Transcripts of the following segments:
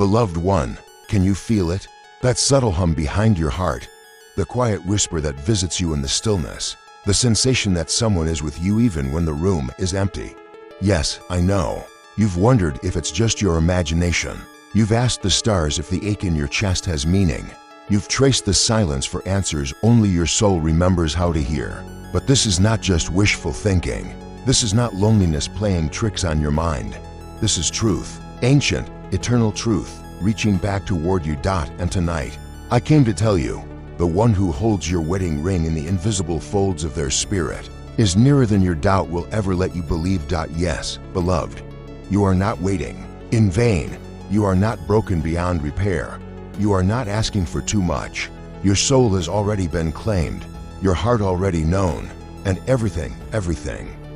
Beloved one, can you feel it? That subtle hum behind your heart, the quiet whisper that visits you in the stillness, the sensation that someone is with you even when the room is empty. Yes, I know. You've wondered if it's just your imagination. You've asked the stars if the ache in your chest has meaning. You've traced the silence for answers only your soul remembers how to hear. But this is not just wishful thinking. This is not loneliness playing tricks on your mind. This is truth, ancient, eternal truth, reaching back toward you. And tonight, I came to tell you, the one who holds your wedding ring in the invisible folds of their spirit is nearer than your doubt will ever let you believe. Yes, beloved, you are not waiting in vain. You are not broken beyond repair. You are not asking for too much. Your soul has already been claimed, your heart already known, and everything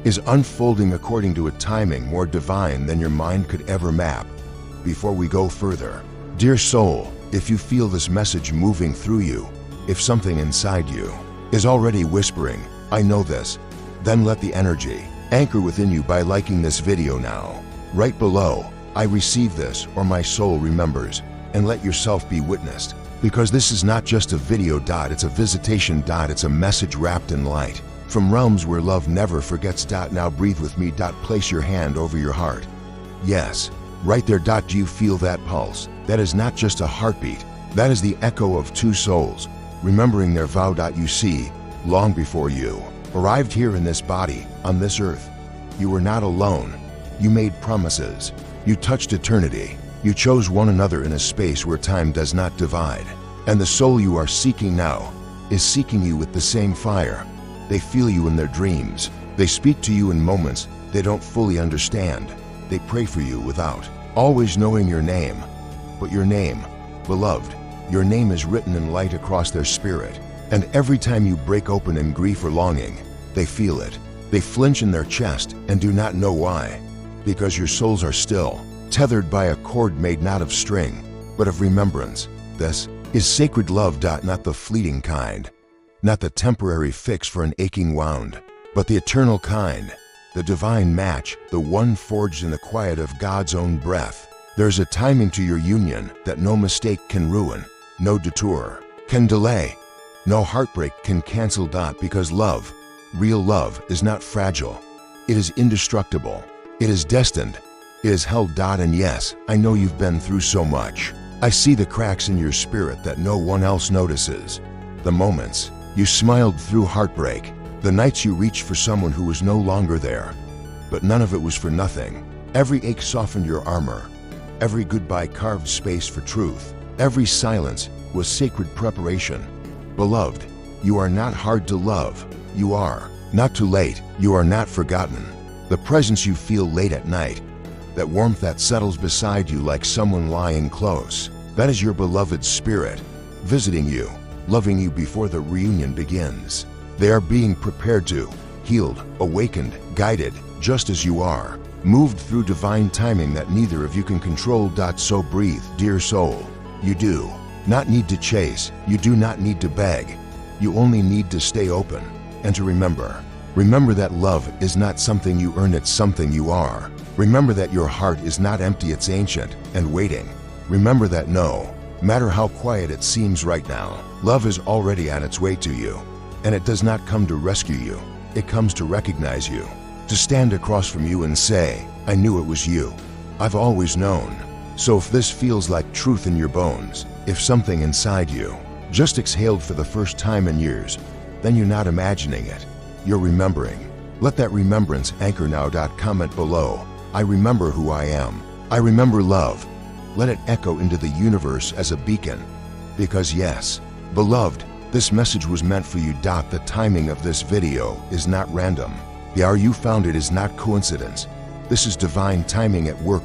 is unfolding according to a timing more divine than your mind could ever map. Before we go further, dear soul, if you feel this message moving through you, if something inside you is already whispering, I know this, then let the energy anchor within you by liking this video now. Right below, I receive this, or my soul remembers, and let yourself be witnessed, because this is not just a video. It's a visitation. It's a message wrapped in light, from realms where love never forgets. Now breathe with me. Place your hand over your heart. Yes, right there. Do you feel that pulse? That is not just a heartbeat, that is the echo of two souls, remembering their vow. You see, long before you arrived here in this body, on this earth, you were not alone. You made promises. You touched eternity. You chose one another in a space where time does not divide. And the soul you are seeking now is seeking you with the same fire. They feel you in their dreams. They speak to you in moments they don't fully understand. They pray for you without always knowing your name. But your name, beloved, your name is written in light across their spirit. And every time you break open in grief or longing, they feel it. They flinch in their chest and do not know why. Because your souls are still tethered by a cord made not of string, but of remembrance. This is sacred love. Not the fleeting kind, not the temporary fix for an aching wound, but the eternal kind, the divine match, the one forged in the quiet of God's own breath. There's a timing to your union that no mistake can ruin, no detour can delay, no heartbreak can cancel. Because love, real love, is not fragile. It is indestructible. It is destined. It is held. And yes, I know you've been through so much. I see the cracks in your spirit that no one else notices. The moments you smiled through heartbreak, the nights you reached for someone who was no longer there. But none of it was for nothing. Every ache softened your armor. Every goodbye carved space for truth. Every silence was sacred preparation. Beloved, you are not hard to love. You are not too late. You are not forgotten. The presence you feel late at night, that warmth that settles beside you like someone lying close, that is your beloved's spirit, visiting you, loving you before the reunion begins. They are being prepared to, healed, awakened, guided, just as you are, moved through divine timing that neither of you can control. So breathe, dear soul. You do not need to chase. You do not need to beg. You only need to stay open and to remember. Remember that love is not something you earn, it's something you are. Remember that your heart is not empty, it's ancient and waiting. Remember that no matter how quiet it seems right now, love is already on its way to you. And it does not come to rescue you. It comes to recognize you, to stand across from you and say, I knew it was you. I've always known. So if this feels like truth in your bones, if something inside you just exhaled for the first time in years, then you're not imagining it. You're remembering. Let that remembrance anchor now. Comment below. I remember who I am. I remember love. Let it echo into the universe as a beacon. Because yes, beloved, this message was meant for you. The timing of this video is not random. The hour you found it is not coincidence. This is divine timing at work.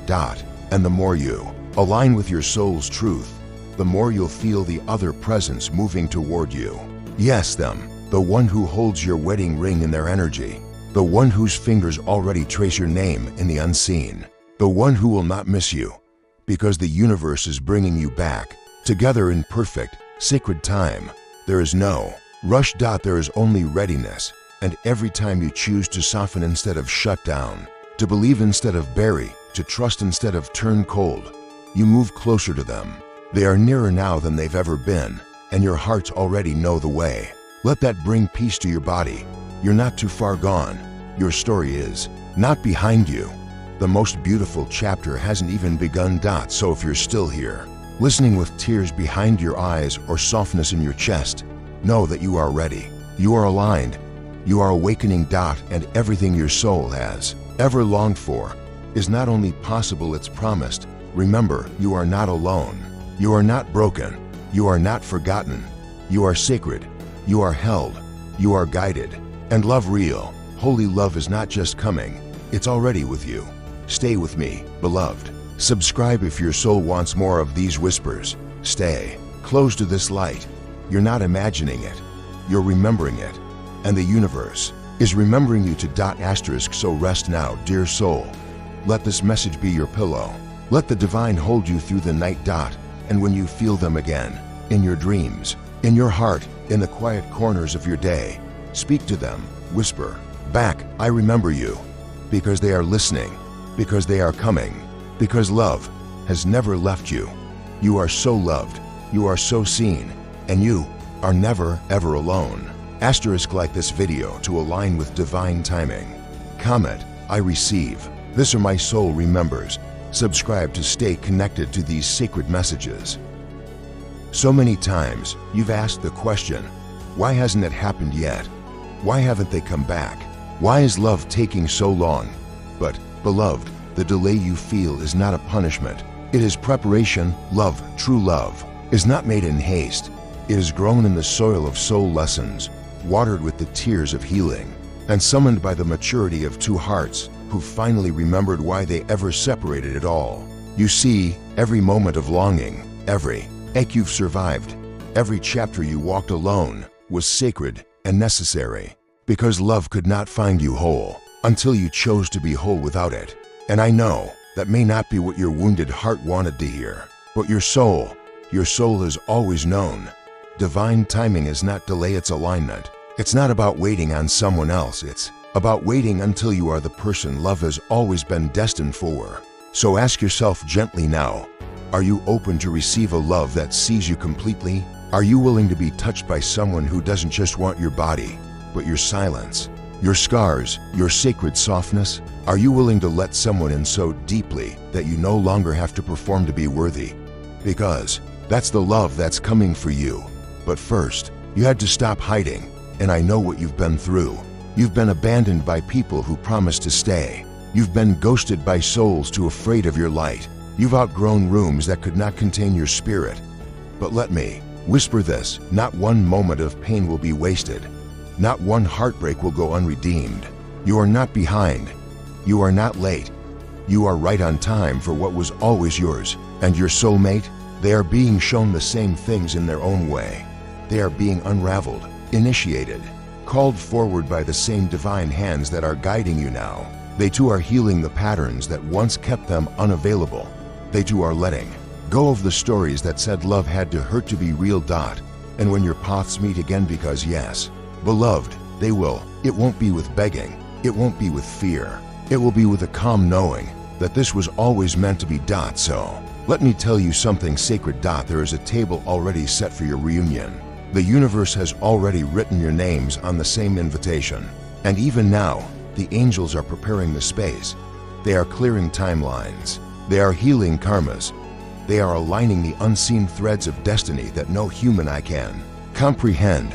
And the more you align with your soul's truth, the more you'll feel the other presence moving toward you. Yes, them. The one who holds your wedding ring in their energy. The one whose fingers already trace your name in the unseen. The one who will not miss you. Because the universe is bringing you back, together in perfect, sacred time. There is no rush. There is only readiness. And every time you choose to soften instead of shut down, to believe instead of bury, to trust instead of turn cold, You move closer to them. They are nearer now than they've ever been, and your hearts already know the way. Let that bring peace to your body. You're not too far gone. Your story is not behind you. The most beautiful chapter hasn't even begun. So if you're still here, listening with tears behind your eyes or softness in your chest, know that you are ready. You are aligned. You are awakening. And everything your soul has ever longed for is not only possible, it's promised. Remember, you are not alone. You are not broken. You are not forgotten. You are sacred. You are held. You are guided. And love, real, holy love, is not just coming, it's already with you. Stay with me, beloved. Subscribe if your soul wants more of these whispers. Stay close to this light. You're not imagining it, you're remembering it. And the universe is remembering you to **. So rest now, dear soul. Let this message be your pillow. Let the divine hold you through the night. And when you feel them again, in your dreams, in your heart, in the quiet corners of your day, speak to them, whisper back, I remember you. Because they are listening, because they are coming, because love has never left you. You are so loved, you are so seen, and you are never ever alone. * like this video to align with divine timing. Comment, I receive. This or my soul remembers. Subscribe to stay connected to these sacred messages. So many times you've asked the question, why hasn't it happened yet? Why haven't they come back? Why is love taking so long? But, beloved, the delay you feel is not a punishment. It is preparation. Love, true love, is not made in haste. It is grown in the soil of soul lessons, watered with the tears of healing, and summoned by the maturity of two hearts who finally remembered why they ever separated at all. You see, every moment of longing, every ache you've survived, every chapter you walked alone was sacred and necessary, because love could not find you whole until you chose to be whole without it. And I know that may not be what your wounded heart wanted to hear, but your soul has always known. Divine timing is not delay, it's alignment. It's not about waiting on someone else, it's about waiting until you are the person love has always been destined for. So ask yourself gently now, are you open to receive a love that sees you completely? Are you willing to be touched by someone who doesn't just want your body, but your silence, your scars, your sacred softness? Are you willing to let someone in so deeply that you no longer have to perform to be worthy? Because that's the love that's coming for you. But first, you had to stop hiding, and I know what you've been through. You've been abandoned by people who promised to stay. You've been ghosted by souls too afraid of your light. You've outgrown rooms that could not contain your spirit. But let me whisper this, not one moment of pain will be wasted. Not one heartbreak will go unredeemed. You are not behind. You are not late. You are right on time for what was always yours. And your soulmate, they are being shown the same things in their own way. They are being unraveled, initiated, called forward by the same divine hands that are guiding you now. They too are healing the patterns that once kept them unavailable. They too are letting go of the stories that said love had to hurt to be real. And when your paths meet again, because yes, beloved, they will, it won't be with begging, it won't be with fear, it will be with a calm knowing that this was always meant to be. So, let me tell you something sacred. There is a table already set for your reunion. The universe has already written your names on the same invitation. And even now, the angels are preparing the space. They are clearing timelines. They are healing karmas. They are aligning the unseen threads of destiny that no human eye can comprehend.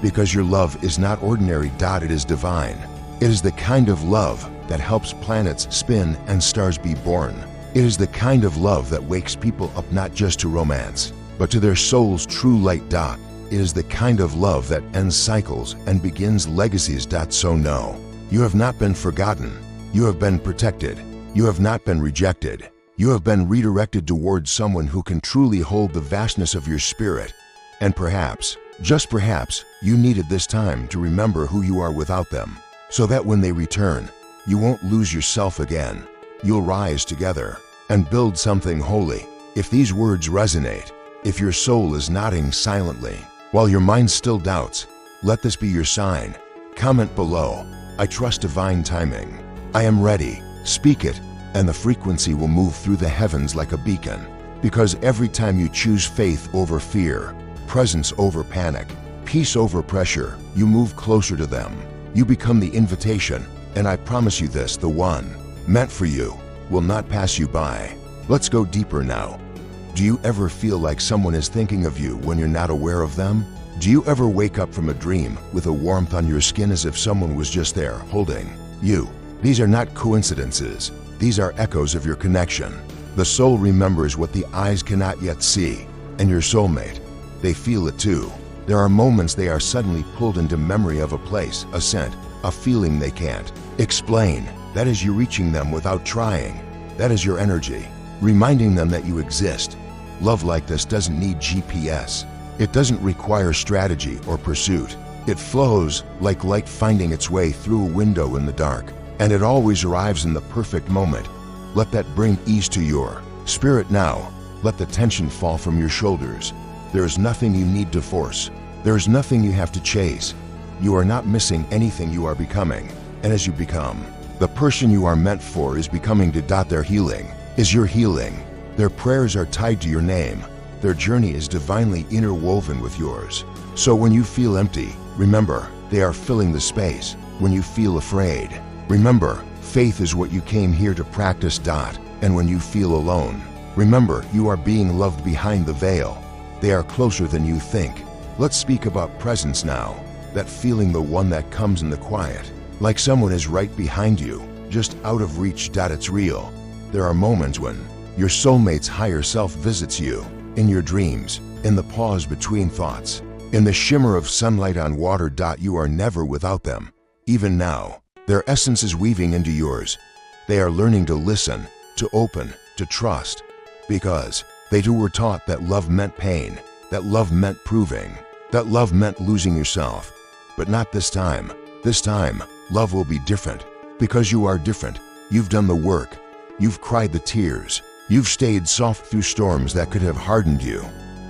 Because your love is not ordinary. It is divine. It is the kind of love that helps planets spin and stars be born. It is the kind of love that wakes people up not just to romance, but to their soul's true light. It is the kind of love that ends cycles and begins legacies. So no, you have not been forgotten. You have been protected. You have not been rejected. You have been redirected towards someone who can truly hold the vastness of your spirit. And perhaps, just perhaps, you needed this time to remember who you are without them, so that when they return, you won't lose yourself again. You'll rise together and build something holy. If these words resonate, if your soul is nodding silently, while your mind still doubts, let this be your sign. Comment below, I trust divine timing. I am ready. Speak it, and the frequency will move through the heavens like a beacon. Because every time you choose faith over fear, presence over panic, peace over pressure, you move closer to them. You become the invitation, and I promise you this, the one meant for you will not pass you by. Let's go deeper now. Do you ever feel like someone is thinking of you when you're not aware of them? Do you ever wake up from a dream with a warmth on your skin as if someone was just there, holding you? These are not coincidences. These are echoes of your connection. The soul remembers what the eyes cannot yet see, and your soulmate, they feel it too. There are moments they are suddenly pulled into memory of a place, a scent, a feeling they can't explain. That is you reaching them without trying. That is your energy, reminding them that you exist. Love like this doesn't need GPS. It doesn't require strategy or pursuit. It flows like light finding its way through a window in the dark, and it always arrives in the perfect moment. Let that bring ease to your spirit now. Let the tension fall from your shoulders. There is nothing you need to force. There is nothing you have to chase. You are not missing anything, you are becoming. And as you become, the person you are meant for is becoming to their healing is your healing. Their prayers are tied to your name. Their journey is divinely interwoven with yours. So when you feel empty, remember, they are filling the space. When you feel afraid, remember, faith is what you came here to practice. And when you feel alone, remember, you are being loved behind the veil. They are closer than you think. Let's speak about presence now. That feeling, the one that comes in the quiet, like someone is right behind you, just out of reach. It's real. There are moments when your soulmate's higher self visits you, in your dreams, in the pause between thoughts, in the shimmer of sunlight on water. You are never without them. Even now, their essence is weaving into yours. They are learning to listen, to open, to trust, because they too were taught that love meant pain, that love meant proving, that love meant losing yourself. But not this time. This time, love will be different, because you are different. You've done the work. You've cried the tears. You've stayed soft through storms that could have hardened you.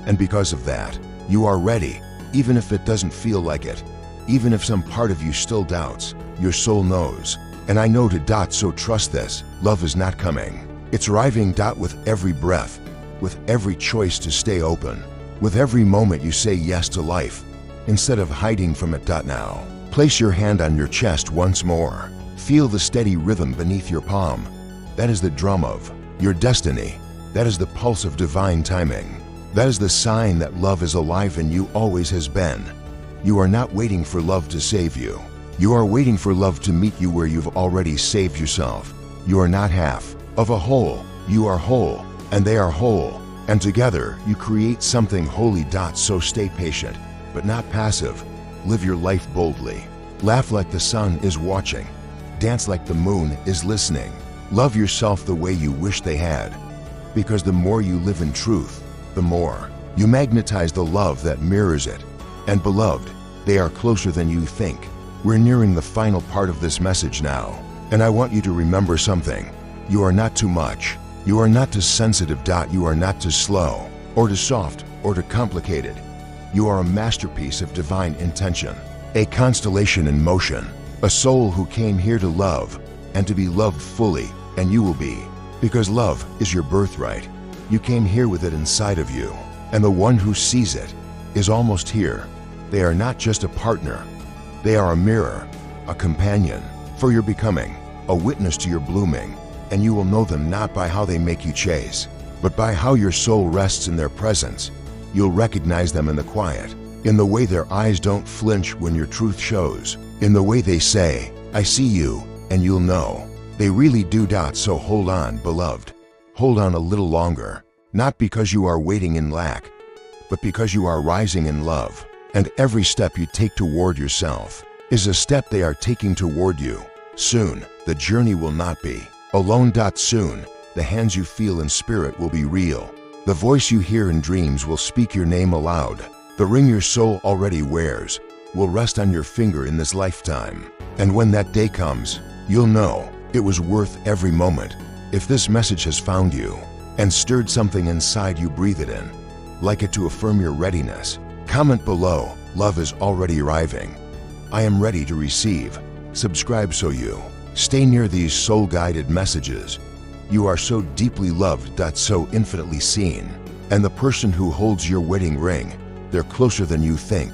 And because of that, you are ready, even if it doesn't feel like it. Even if some part of you still doubts, your soul knows. And I know to so trust this. Love is not coming. It's arriving. With every breath, with every choice to stay open, with every moment you say yes to life, instead of hiding from it. Now, place your hand on your chest once more. Feel the steady rhythm beneath your palm. That is the drum of your destiny. That is the pulse of divine timing. That is the sign that love is alive in you, always has been. You are not waiting for love to save you. You are waiting for love to meet you where you've already saved yourself. You are not half of a whole. You are whole, and they are whole. And together, you create something holy. So stay patient, but not passive. Live your life boldly. Laugh like the sun is watching. Dance like the moon is listening. Love yourself the way you wish they had. Because the more you live in truth, the more you magnetize the love that mirrors it. And beloved, they are closer than you think. We're nearing the final part of this message now. And I want you to remember something. You are not too much. You are not too sensitive. You are not too slow, or too soft, or too complicated. You are a masterpiece of divine intention, a constellation in motion, a soul who came here to love, and to be loved fully, and you will be, because love is your birthright. You came here with it inside of you, and the one who sees it is almost here. They are not just a partner. They are a mirror, a companion for your becoming, a witness to your blooming, and you will know them not by how they make you chase, but by how your soul rests in their presence. You'll recognize them in the quiet, in the way their eyes don't flinch when your truth shows, in the way they say, "I see you," and you'll know. They really do. So hold on, beloved. Hold on a little longer, not because you are waiting in lack, but because you are rising in love. And every step you take toward yourself is a step they are taking toward you. Soon, the journey will not be alone. Soon, the hands you feel in spirit will be real. The voice you hear in dreams will speak your name aloud. The ring your soul already wears will rest on your finger in this lifetime. And when that day comes, you'll know it was worth every moment. If this message has found you and stirred something inside you, breathe it in. Like it to affirm your readiness. Comment below, "Love is already arriving. I am ready to receive." Subscribe so you stay near these soul-guided messages. You are so deeply loved, that's so infinitely seen. And the person who holds your wedding ring, they're closer than you think.